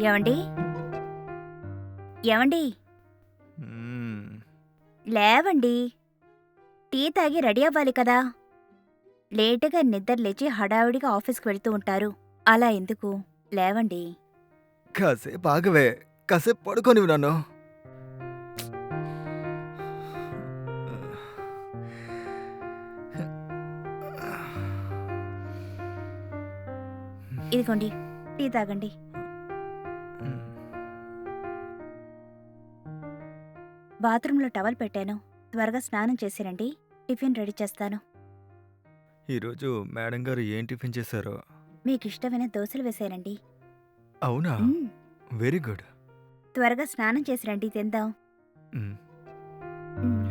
ఏవండి? ఏవండి? హ్మ్. లేవండి. టీ తాగి రెడీ అవ్వాలి కదా! లేటుగా నిద్ర లేచి హడావిడిగా ఆఫీస్‌కి వెళ్తూ ఉంటారు. అలా ఎందుకు? లేవండి. కాసేపు ఆగవే. కాసేపు పడుకోనివ్వు నన్ను. ఇదిగోండి టీ తాగండి. బాత్రూంలో టవల్ పెట్టాను. త్వరగా స్నానం చేసి రండి. టిఫిన్ రెడీ చేస్తాను. ఈరోజు మేడం గారు ఏం టిఫిన్ చేశారో? మీకిష్టమైన దోసలు వేశానండి. అవునా? హ్మ్. Very good. త్వరగా స్నానం చేసి రండి తిందాం. హ్మ్. హ్మ్.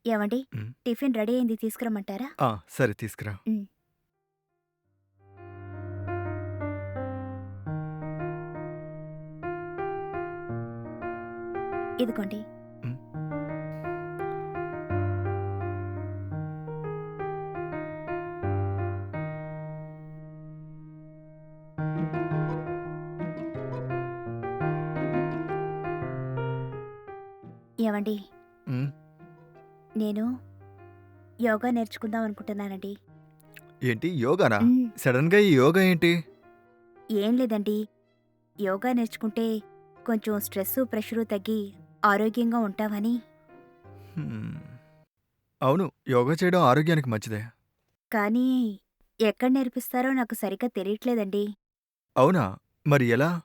ఏవండి? హ్మ్. టిఫిన్ రెడీ అయింది తీసుకురమ్మంటారా? సరే తీసుకురా. హ్మ్. ఇదిగోండి. హ్మ్. ఏవండి? హ్మ్. నేను యోగా నేర్చుకుందాం అనుకుంటున్నానండి. ఏంటి యోగానా? హ్మ్. సడన్‌గా ఈ యోగా ఏంటి? ఏం లేదండి. యోగా నేర్చుకుంటే కొంచెం స్ట్రెస్సు, ప్రెషరు తగ్గి ఆరోగ్యంగా ఉంటామని. హ్మ్. అవును. యోగా చేయడం ఆరోగ్యానికి మంచిదే. కానీ ఎక్కడ నేర్పిస్తారో నాకు సరిగ్గా తెలియట్లేదండి. అవునా? మరి ఎలా?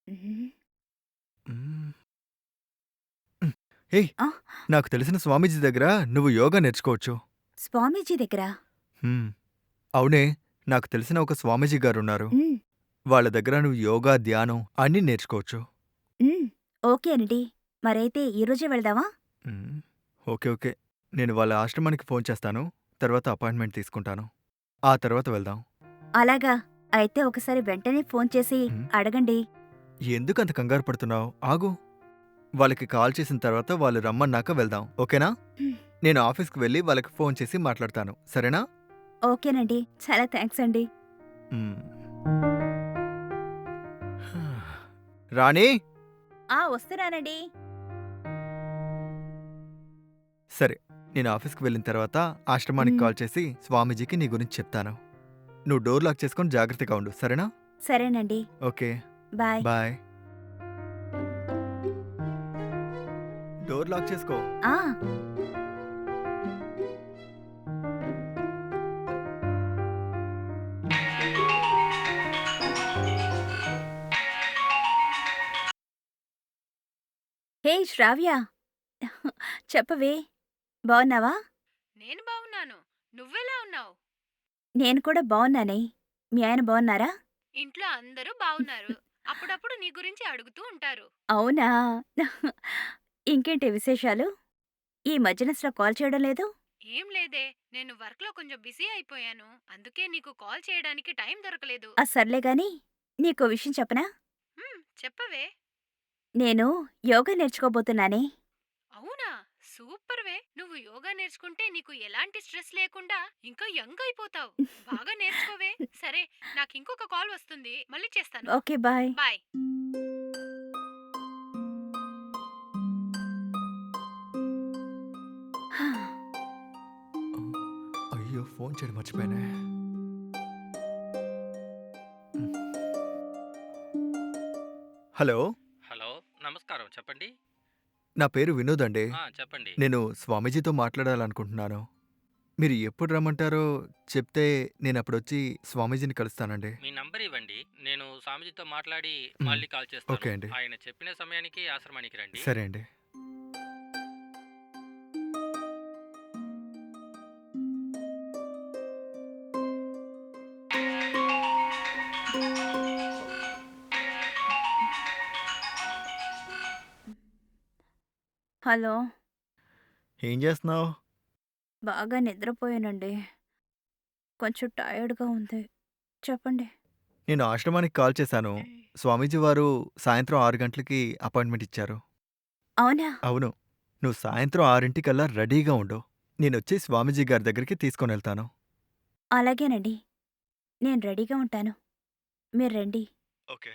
హ్మ్. హ్మ్. హ్మ్. ఏయ్! ఆ! నాకు తెలిసిన స్వామీజీ దగ్గర నువ్వు యోగా నేర్చుకోవచ్చు. స్వామీజీ దగ్గరా? హ్మ్. అవునే. నాకు తెలిసిన ఒక స్వామీజీ గారున్నారు. హ్మ్. వాళ్ళ దగ్గర నువ్వు యోగా, ధ్యానం అన్నీ నేర్చుకోవచ్చు. హ్మ్. ఓకే అండి. మరైతే ఈరోజే వెళ్దామా? హ్మ్. ఓకే. ఓకే. నేను వాళ్ళ ఆశ్రమానికి ఫోన్ చేస్తాను. తర్వాత అపాయింట్‌మెంట్ తీసుకుంటాను. ఆ తర్వాత వెళ్దాం. అలాగా. అయితే ఒకసారి వెంటనే ఫోన్ చేసి హ్మ్. అడగండి. ఎందుకంత కంగారు పడుతున్నావు? ఆగు. వాళ్ళకి కాల్ చేసిన తర్వాత వాళ్ళు రమ్మన్నాక వెళ్దాం. ఓకేనా? హ్మ్. నేను ఆఫీస్‌కి వెళ్లి వాళ్ళకి ఫోన్ చేసి మాట్లాడతాను. సరేనా? ఓకేనండి. చాలా థాంక్స్ అండి. హ్మ్. రాణి! వస్తున్నానండి. సరే. నేను ఆఫీస్‌కి వెళ్ళిన తర్వాత ఆశ్రమానికి హ్మ్. కాల్ చేసి స్వామీజీకి నీ గురించి చెప్తాను. నువ్వు డోర్ లాక్ చేసుకొని జాగ్రత్తగా ఉండు. సరేనా? సరేనండి. Okay. Bye. Bye. Door lock చేసుకో. ఆ! హే శ్రావ్య! చెప్పవే? బావున్నావా? నేను బావున్నాను. నువ్వెలా ఉన్నావు? నేను కూడా బావున్నానే. మీ ఆయన బావున్నారా? ఇంట్లో అందరూ బావున్నారు. అప్పుడప్పుడు నీ గురించి అడుగుతూ ఉంటారు. అవునా? ఇంకేంటి విశేషాలు? ఈ మధ్యన అసలు కాల్ చేయడం లేదు? ఏం లేదే, నేను వర్క్‌లో కొంచెం బిజీ అయిపోయాను. అందుకే నీకు కాల్ చేయడానికి టైం దొరకలేదు. సర్లే గాని, నీకో విషయం చెప్పనా? చెప్పవే. నేను యోగా నేర్చుకోబోతున్నానే. అవునా? సూపర్‌వే. నువ్వు యోగా నేర్చుకుంటే నీకు ఎలాంటి స్ట్రెస్ లేకుండా ఇంకా యంగ్ అయిపోతావు. బాగా నేర్చుకోవే. సరే, నాకింకొక కాల్ వస్తుంది. మళ్ళీ చేస్తాను. ఓకే. బాయ్. బాయ్. అయ్యో! ఫోన్ చేయడం మర్చిపోయానే. హ్మ్. హలో! హలో. నమస్కారం. చెప్పండి. నా పేరు వినోద్ అండి. చెప్పండి. నేను స్వామీజీతో మాట్లాడాలనుకుంటున్నాను. మీరు ఎప్పుడు రమ్మంటారో చెప్తే నేనప్పుడొచ్చి స్వామీజీని కలుస్తానండి. మీ నంబర్ ఇవ్వండి. నేను స్వామీజీతో మాట్లాడి హ్మ్. మళ్ళీ కాల్ చేస్తాను. ఓకే అండి. ఆయన చెప్పిన సమయానికి ఆశ్రమానికి రండి. సరే అండి. హలో! ఏం జేస్తున్నావు? బాగా నిద్రపోయానండి. కొంచెం టయర్డ్‌గా ఉంది. చెప్పండి. నేను ఆశ్రమానికి కాల్ చేశాను. స్వామీజీ వారు సాయంత్రం 6 గంటలకి అపాయింట్మెంట్ ఇచ్చారు. అవునా? అవును. నువ్వు సాయంత్రం 6:00కల్లా రెడీగా ఉండు. నేనొచ్చి స్వామీజీ గారి దగ్గరికి తీసుకొనెళ్తాను. అలాగేనండి. నేను రెడీగా ఉంటాను. మీరు రండి. ఓకే.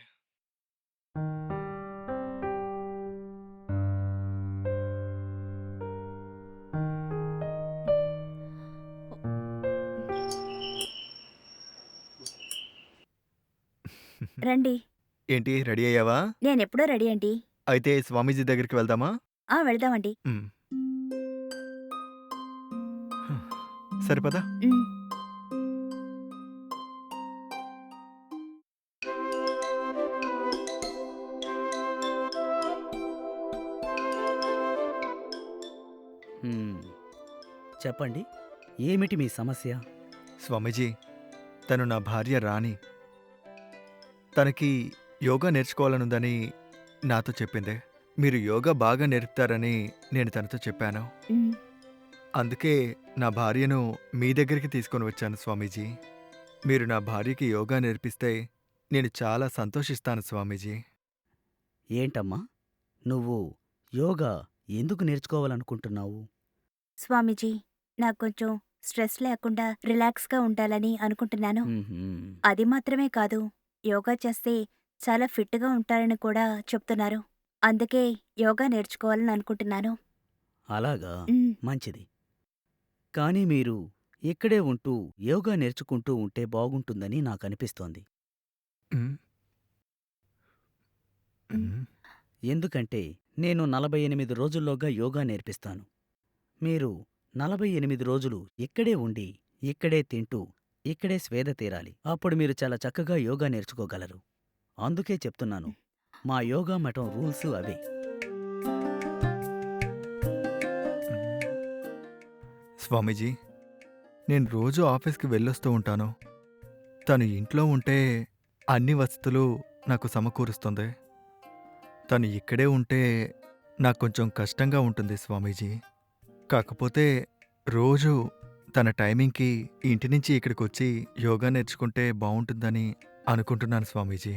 రండి. ఏంటి రెడీ అయ్యావా? నేనెప్పుడూ రెడీ అండి. అయితే స్వామీజీ దగ్గరికి వెళ్దామా? వెళ్దామండి. హ్మ్. సరే పద. హ్మ్. హ్మ్. చెప్పండి. ఏమిటి మీ సమస్య? స్వామీజీ, తను నా భార్య రాణి. తనకి యోగా నేర్చుకోవాలనుందని నాతో చెప్పింది. మీరు యోగా బాగా నేర్పుతారని నేను తనతో చెప్పాను. హ్మ్. అందుకే నా భార్యను మీ దగ్గరికి తీసుకొని వచ్చాను స్వామీజీ. మీరు నా భార్యకి యోగా నేర్పిస్తే నేను చాలా సంతోషిస్తాను స్వామీజీ. ఏంటమ్మా? నువ్వు యోగా ఎందుకు నేర్చుకోవాలనుకుంటున్నావు? స్వామీజీ, నాకు కొంచెం స్ట్రెస్ లేకుండా రిలాక్స్‌గా ఉండాలని అనుకుంటున్నాను. హుహు. అది మాత్రమే కాదు, యోగా చేస్తే చాలా ఫిట్‌గా ఉంటారని కూడా చెప్తున్నారు. అందుకే యోగా నేర్చుకోవాలని అనుకుంటున్నాను. అలాగా? హ్మ్. మంచిది. కానీ మీరు ఇక్కడే ఉంటూ యోగా నేర్చుకుంటూ ఉంటే బాగుంటుందని నాకనిపిస్తోంది. హ్మ్. హ్మ్. హ్మ్. ఎందుకంటే నేను 48 రోజుల్లోగా యోగా నేర్పిస్తాను. మీరు 48 రోజులు ఇక్కడే ఉండి, ఇక్కడే తింటూ, ఇక్కడే స్వేద తీరాలి. అప్పుడు మీరు చాలా చక్కగా యోగా నేర్చుకోగలరు. అందుకే చెప్తున్నాను. మా యోగా మఠం రూల్సు అవే. స్వామీజీ, నేను రోజూ ఆఫీస్‌కి వెళ్ళొస్తూ ఉంటాను. తను ఇంట్లో ఉంటే అన్ని వసతులు నాకు సమకూరుస్తుంది. తను ఇక్కడే ఉంటే నాకు కొంచెం కష్టంగా ఉంటుంది స్వామీజీ. కాకపోతే రోజూ తన టైమింగ్‌కి ఇంటి నుంచి ఇక్కడికొచ్చి యోగా నేర్చుకుంటే బావుంటుందని అనుకుంటున్నాను స్వామీజీ.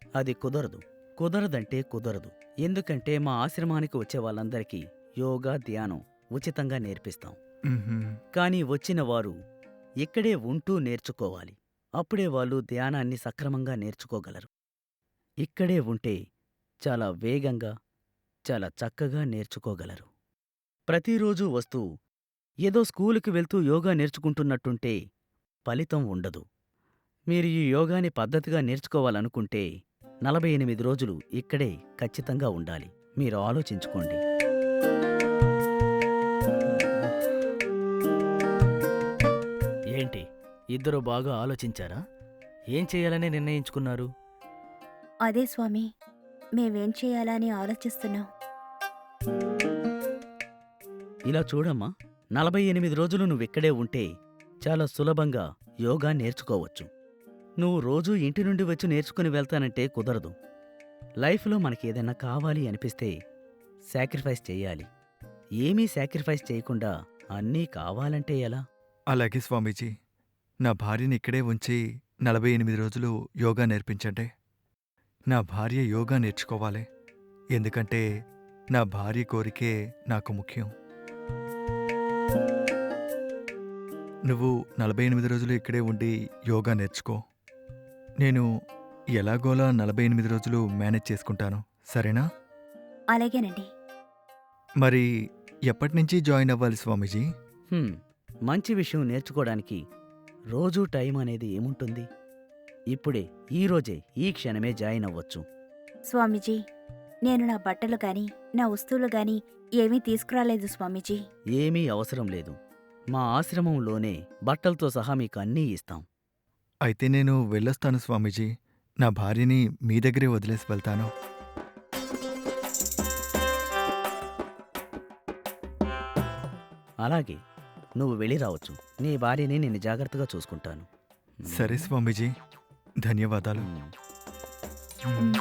అది కుదరదు. కుదరదంటే కుదరదు. ఎందుకంటే మా ఆశ్రమానికి వచ్చే వాళ్ళందరికీ యోగా, ధ్యానం ఉచితంగా నేర్పిస్తాం. హుహు. కానీ వచ్చిన వారు ఇక్కడే ఉంటూ నేర్చుకోవాలి. అప్పుడే వాళ్ళు ధ్యానాన్ని సక్రమంగా నేర్చుకోగలరు. ఇక్కడే ఉంటే చాలా వేగంగా, చాలా చక్కగా నేర్చుకోగలరు. ప్రతిరోజూ వస్తూ ఏదో స్కూలుకి వెళ్తూ యోగా నేర్చుకుంటున్నట్టుంటే ఫలితం ఉండదు. మీరు ఈ యోగాని పద్ధతిగా నేర్చుకోవాలనుకుంటే 48 రోజులు ఇక్కడే ఖచ్చితంగా ఉండాలి. మీరు ఆలోచించుకోండి. ఏంటి, ఇద్దరు బాగా ఆలోచించారా? ఏం చేయాలని నిర్ణయించుకున్నారు? అదే స్వామి, మేమేం చేయాలా అని ఆలోచిస్తున్నాం. ఇలా చూడమ్మా, 48 రోజులు నువ్విక్కడే ఉంటే చాలా సులభంగా యోగా నేర్చుకోవచ్చు. నువ్వు రోజూ ఇంటి నుండి వచ్చి నేర్చుకుని వెళ్తానంటే కుదరదు. లైఫ్లో మనకేదైనా కావాలి అనిపిస్తే సాక్రిఫైస్ చెయ్యాలి. ఏమీ సాక్రిఫైస్ చేయకుండా అన్నీ కావాలంటే ఎలా? అలాగే స్వామీజీ. నా భార్యని ఇక్కడే ఉంచి 48 రోజులు యోగా నేర్పించండి. నా భార్య యోగా నేర్చుకోవాలి. ఎందుకంటే నా భార్య కోరికే నాకు ముఖ్యం. నువ్వు 48 రోజులు ఇక్కడే ఉండి యోగా నేర్చుకో. నేను ఎలాగోలా 48 రోజులు మేనేజ్ చేసుకుంటాను. సరేనా? అలాగేనండి. మరి ఎప్పటినుంచి జాయిన్ అవ్వాలి స్వామీజీ? మంచి విషయం నేర్చుకోవడానికి రోజూ టైం అనేది ఏముంటుంది? ఇప్పుడే, ఈరోజే, ఈ క్షణమే జాయిన్ అవ్వచ్చు. స్వామీజీ, నేను నా బట్టలు గాని, నా వస్తువులు గాని ఏమీ తీసుకురాలేదు స్వామీజీ. ఏమీ అవసరం లేదు. మా ఆశ్రమంలోనే బట్టలతో సహా మీకు అన్నీ ఇస్తాం. అయితే నేను వెళ్ళొస్తాను స్వామీజీ. నా భార్యని మీ దగ్గరే వదిలేసి వెళ్తాను. అలాగే, నువ్వు వెళ్ళి రావచ్చు. నీ భార్యని నేను జాగ్రత్తగా చూసుకుంటాను. సరే స్వామీజీ. ధన్యవాదాలు. మ్మ్.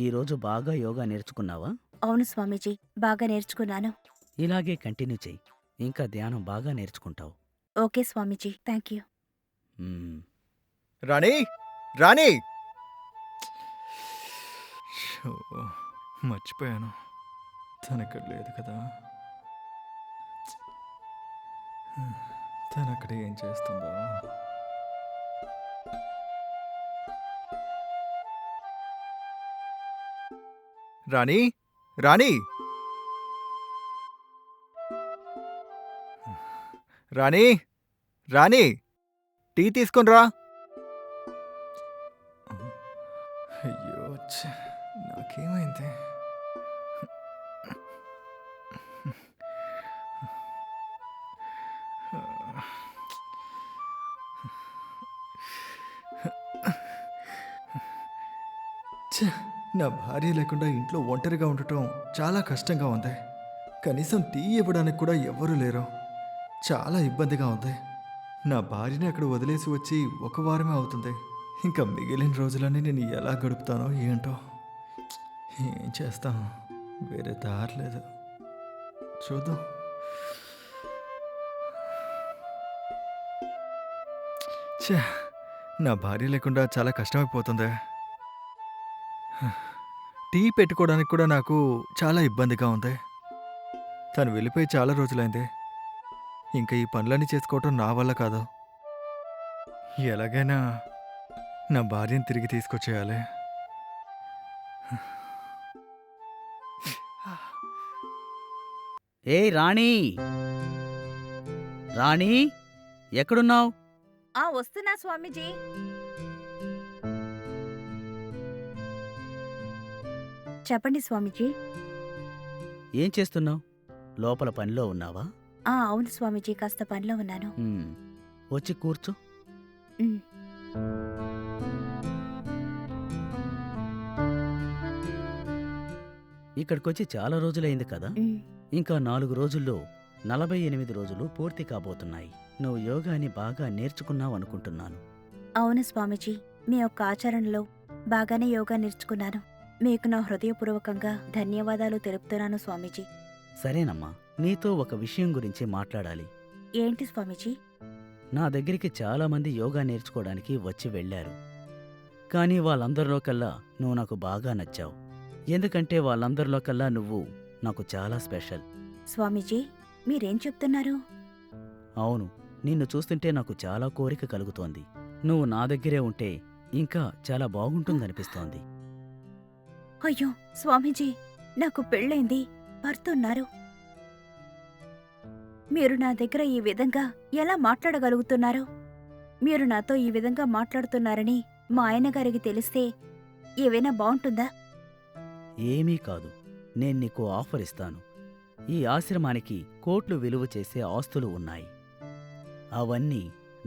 ఈరోజు బాగా యోగా నేర్చుకున్నావా? అవును స్వామీజీ, బాగా నేర్చుకున్నాను. ఇలాగే కంటిన్యూ చెయ్యి. ఇంకా ధ్యానం బాగా నేర్చుకుంటావు. Okay Swamiji, thank you. Hmm. Rani Rani show, మర్చిపోయాను. తనక్కడ లేదు కదా. తనక్కడ ఏం చేస్తుందో. రాణి రాణి రాణి రాణి టీ తీసుకునిరా. అయ్యో ఛ, నాకేమైంది? ఛ, నా భార్య లేకుండా ఇంట్లో ఒంటరిగా ఉండటం చాలా కష్టంగా ఉంది. కనీసం టీ ఇవ్వడానికి కూడా ఎవ్వరూ లేరు. చాలా ఇబ్బందిగా ఉంది. నా భార్యని అక్కడ వదిలేసి వచ్చి ఒక వారమే అవుతుంది. ఇంకా మిగిలిన రోజులన్నీ నేను ఎలా గడుపుతానో ఏంటో. ఏం చేస్తాను, వేరే దారి లేదు. చూద్దాం. ఛే, నా భార్య లేకుండా చాలా కష్టమైపోతుంది. టీ పెట్టుకోవడానికి కూడా నాకు చాలా ఇబ్బందిగా ఉంది. తను వెళ్ళిపోయి చాలా రోజులైంది. ఇంకా ఈ పనులన్నీ చేసుకోవటం నా వల్ల కాదు. ఎలాగైనా నా భార్యను తిరిగి తీసుకొచ్చేయాలి. ఏయ్ రాణి! రాణి, ఎక్కడున్నావు? వస్తున్నా స్వామీజీ. చెప్పండి స్వామీజీ. ఏం చేస్తున్నావు? లోపల పనిలో ఉన్నావా? అవును స్వామీజీ, కాస్త పనిలో ఉన్నాను. మ్మ్. వచ్చి కూర్చో. ఉమ్. ఇక్కడికొచ్చి చాలా రోజులైంది కదా. ఉమ్. ఇంకా 4 రోజుల్లో 48 రోజులు పూర్తి కాబోతున్నాయి. నువ్వు యోగాని బాగా నేర్చుకున్నావు అనుకుంటున్నాను. అవును స్వామీజీ, మీ యొక్క ఆచరణలో బాగానే యోగా నేర్చుకున్నాను. మీకు నా హృదయపూర్వకంగా ధన్యవాదాలు తెలుపుతున్నాను స్వామీజీ. సరేనమ్మా, నీతో ఒక విషయం గురించి మాట్లాడాలి. ఏంటి స్వామీజీ? నా దగ్గరికి చాలామంది యోగా నేర్చుకోవడానికి వచ్చి వెళ్ళారు. కానీ వాళ్ళందరిలో కల్లా నువ్వు నాకు బాగా నచ్చావు. ఎందుకంటే వాళ్ళందరిలో కల్లా నువ్వు నాకు చాలా స్పెషల్. స్వామీజీ, మీరేం చెప్తున్నారు? అవును, నిన్ను చూస్తుంటే నాకు చాలా కోరిక కలుగుతోంది. నువ్వు నా దగ్గరే ఉంటే ఇంకా చాలా బాగుంటుందనిపిస్తోంది. అయ్యో స్వామీజీ, నాకు పెళ్ళైంది, భర్త ఉన్నారు. మీరు నా దగ్గర ఈ విధంగా ఎలా మాట్లాడగలుగుతున్నారు? మీరు నాతో ఈ విధంగా మాట్లాడుతున్నారని మా ఆయనగారికి తెలిస్తే ఏవైనా బావుంటుందా? ఏమీ కాదు, నేను నీకు ఆఫర్ ఇస్తాను. ఈ ఆశ్రమానికి కోట్లు విలువ చేసే ఆస్తులు ఉన్నాయి. అవన్నీ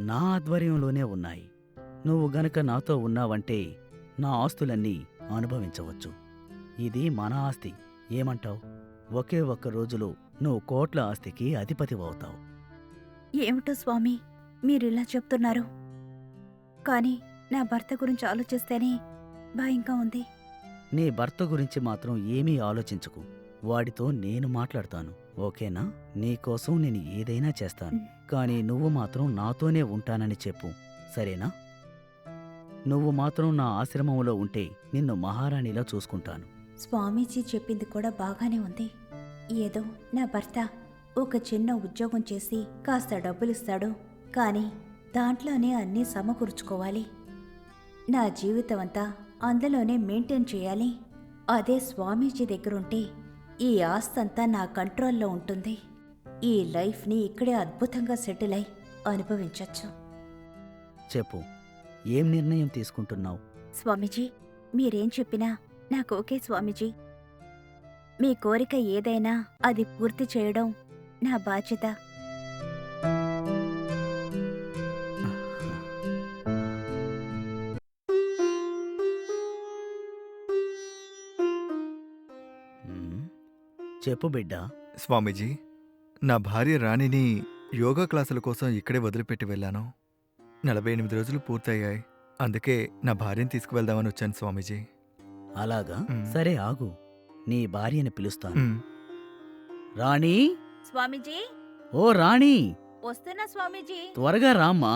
నా ఆధ్వర్యంలోనే ఉన్నాయి. నువ్వు గనక నాతో ఉన్నావంటే నా ఆస్తులన్నీ అనుభవించవచ్చు. ఇది మన ఆస్తి. ఏమంటావ్? ఒకే ఒక్క రోజులో నువ్వు కోట్ల ఆస్తికి అధిపతివవుతావు. ఏమిటో స్వామి, మీరిలా చెప్తున్నారు. కాని నా భర్త గురించి ఆలోచిస్తేనే భయంగా ఉంది. నీ భర్త గురించి మాత్రం ఏమీ ఆలోచించుకు. వాడితో నేను మాట్లాడతాను, ఓకేనా? నీకోసం నేను ఏదైనా చేస్తాను. కానీ నువ్వు మాత్రం నాతోనే ఉంటానని చెప్పు, సరేనా? నువ్వు మాత్రం నా ఆశ్రమంలో ఉంటే నిన్ను మహారాణిలా చూసుకుంటాను. స్వామీజీ చెప్పింది కూడా బాగానే ఉంది. ఏదో నా భర్త ఒక చిన్న ఉద్యోగం చేసి కాస్త డబ్బులిస్తాడు, కానీ దాంట్లోనే అన్నీ సమకూర్చుకోవాలి. నా జీవితం అంతా అందులోనే మెయింటైన్ చేయాలి. అదే స్వామీజీ దగ్గరుంటే ఈ ఆస్తంతా నా కంట్రోల్లో ఉంటుంది. ఈ లైఫ్ని ఇక్కడే అద్భుతంగా సెటిల్ అయి అనుభవించొచ్చు. చెప్పు, ఏం నిర్ణయం తీసుకుంటున్నావు? స్వామీజీ, మీరేం చెప్పినా నాకు ఓకే స్వామీజీ. మీ కోరిక ఏదైనా అది పూర్తి చేయడం నా బాధ్యత. మ్మ్. చెప్పు బిడ్డా. స్వామీజీ, నా భార్య రాణిని యోగా క్లాసుల కోసం ఇక్కడే వదిలిపెట్టి వెళ్ళాను. 48 రోజులు పూర్తయ్యాయి. అందుకే నా భార్యను తీసుకువెళ్దామని వచ్చాను స్వామీజీ. అలాగా మ్. సరే ఆగు, నీ భార్యని పిలుస్తాను. ఉమ్, రాణి, స్వామీజీ ఓ రాణి, వస్తున్నా స్వామీజీ. త్వరగా రామ్మా.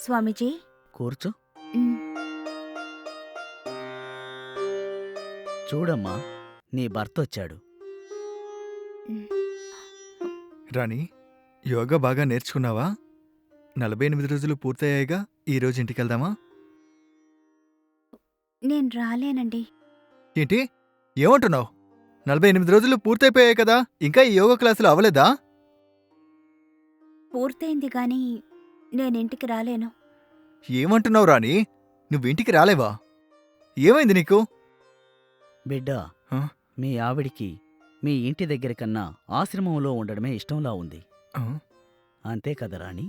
స్వామీజీ. కూర్చో. ఉమ్, చూడమ్మా, నీ భర్తొచ్చాడు. రాణి, యోగా బాగా నేర్చుకున్నావా? 48 రోజులు పూర్తయ్యాయిగా, ఈరోజు ఇంటికెళ్దామా? నేను రాలేనండి. ఏంటి ఏమంటున్నావు? 48 రోజులు పూర్తయిపోయాయి కదా, ఇంకా ఈ యోగా క్లాసులు అవ్వలేదా? పూర్తయింది గాని నేనింటికి రాలేను. ఏమంటున్నావు రాణి? నువ్వింటికి రాలేవా? ఏమైంది నీకు? బిడ్డా, ఆ? మీ ఆవిడికి మీ ఇంటి దగ్గర కన్నా ఆశ్రమంలో ఉండడమే ఇష్టంలా ఉంది. ఆ? అంతే కదా రాణి?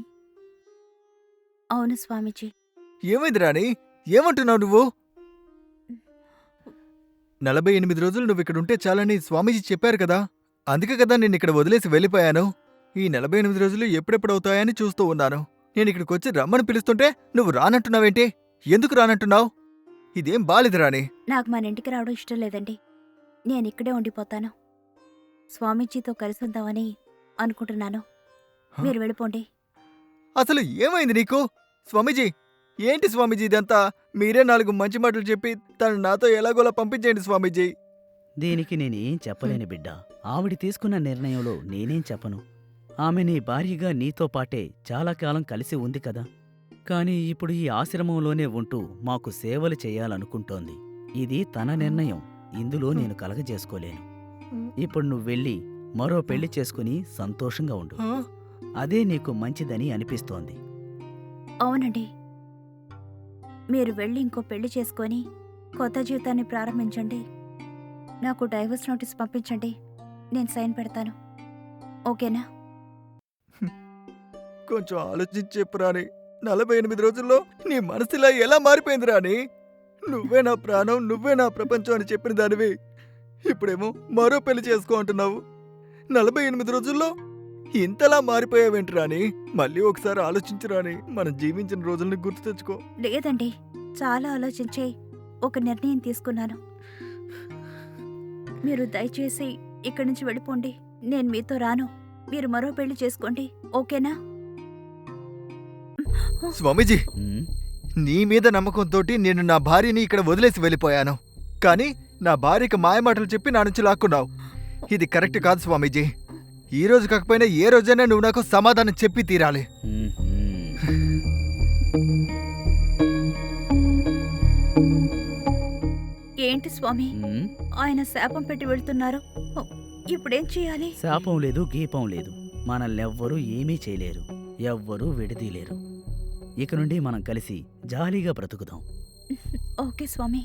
అవును స్వామీజీ. ఏమైంది రాణి? ఏమంటున్నావు నువ్వు? 48 రోజులు నువ్విక్కడుంటే చాలని స్వామీజీ చెప్పారు కదా, అందుకే కదా నిన్నిక్కడ వదిలేసి వెళ్ళిపోయాను. ఈ 48 రోజులు ఎప్పుడెప్పుడవుతాయని చూస్తూ ఉన్నాను. నేనిక్కడికొచ్చి రమ్మని పిలుస్తుంటే నువ్వు రానంటున్నావేంటి? ఎందుకు రానంటున్నావు? ఇదేం బాలేదు రాణి. నాకు మన ఇంటికి రావడం ఇష్టం లేదండి. నేనిక్కడే ఉండిపోతాను. స్వామీజీతో కలిసి ఉందామని అనుకుంటున్నాను. హ? మీరు వెళ్ళిపోండి. అసలు ఏమైంది నీకు? స్వామీజీ, ఏంటి స్వామీజీ ఇదంతా? మీరే 4 మంచి మాటలు చెప్పి తను నాతో ఎలాగోలా పంపించేయండి స్వామీజీ. దీనికి నేనేం చెప్పలేను బిడ్డా. ఆవిడ తీసుకున్న నిర్ణయంలో నేనేం చెప్పను. ఆమె నీ భార్యగా నీతో పాటే చాలా కాలం కలిసి ఉంది కదా. కాని ఇప్పుడు ఈ ఆశ్రమంలోనే ఉంటూ మాకు సేవలు చేయాలనుకుంటోంది. ఇది తన నిర్ణయం. ఇందులో నేను కలగజేసుకోలేను. ఇప్పుడు నువ్వెళ్ళి మరో పెళ్లి చేసుకుని సంతోషంగా ఉండు. ఆ? అదే నీకు మంచిదని అనిపిస్తోంది. అవునండి. మీరు వెళ్ళి ఇంకో పెళ్లి చేసుకొని కొత్త జీవితాన్ని ప్రారంభించండి. నాకు డైవర్స్ నోటీస్ పంపించండి. నేను సైన్ పెడతాను. ఓకేనా? కొంచెం ఆలోచించి చెప్పు రాణి. 48 రోజుల్లో నీ మనసులా ఎలా మారిపోయింది రాణి? నువ్వే నా ప్రాణం, నువ్వే నా ప్రపంచం అని చెప్పిన దానివి ఇప్పుడేమో మరో పెళ్లి చేసుకో అంటున్నావు. 48 రోజుల్లో ఇంతలా మారిపోయావేంటి రాణి? మళ్ళీ ఒకసారి ఆలోచించు రాణి. మనం జీవించిన రోజుల్ని గుర్తు తెచ్చుకో. లేదండి, చాలా ఆలోచించి ఒక నిర్ణయం తీసుకున్నాను. మీరు దయచేసి ఇక్కడి నుంచి వెళ్ళిపోండి. నేను మీతో రాను. మీరు మరో పెళ్లి చేసుకోండి. ఓకేనా? స్వామీజీ, ఉమ్, నీ మీద నమ్మకంతోటి నేను నా భార్యని ఇక్కడ వదిలేసి వెళ్ళిపోయాను. కానీ నా భార్యకి మాయమాటలు చెప్పి నా నుంచి లాక్కున్నావు. ఇది కరెక్ట్ కాదు స్వామీజీ. ఈ రోజు కాకపోయినా ఏ రోజైనా నువ్వు నాకు సమాధానం చెప్పి తీరాలి. ఉమ్. ఏంటి స్వామి, ఉమ్, ఆయన శాపం పెట్టి వెళ్తున్నారు. ఇప్పుడేం చేయాలి? శాపం లేదు, గీపం లేదు. మనల్నెవ్వరూ ఏమీ చేయలేరు, ఎవ్వరూ విడదీయలేరు. ఇక నుండి మనం కలిసి జాలీగా బ్రతుకుదాం. ఓకే స్వామి.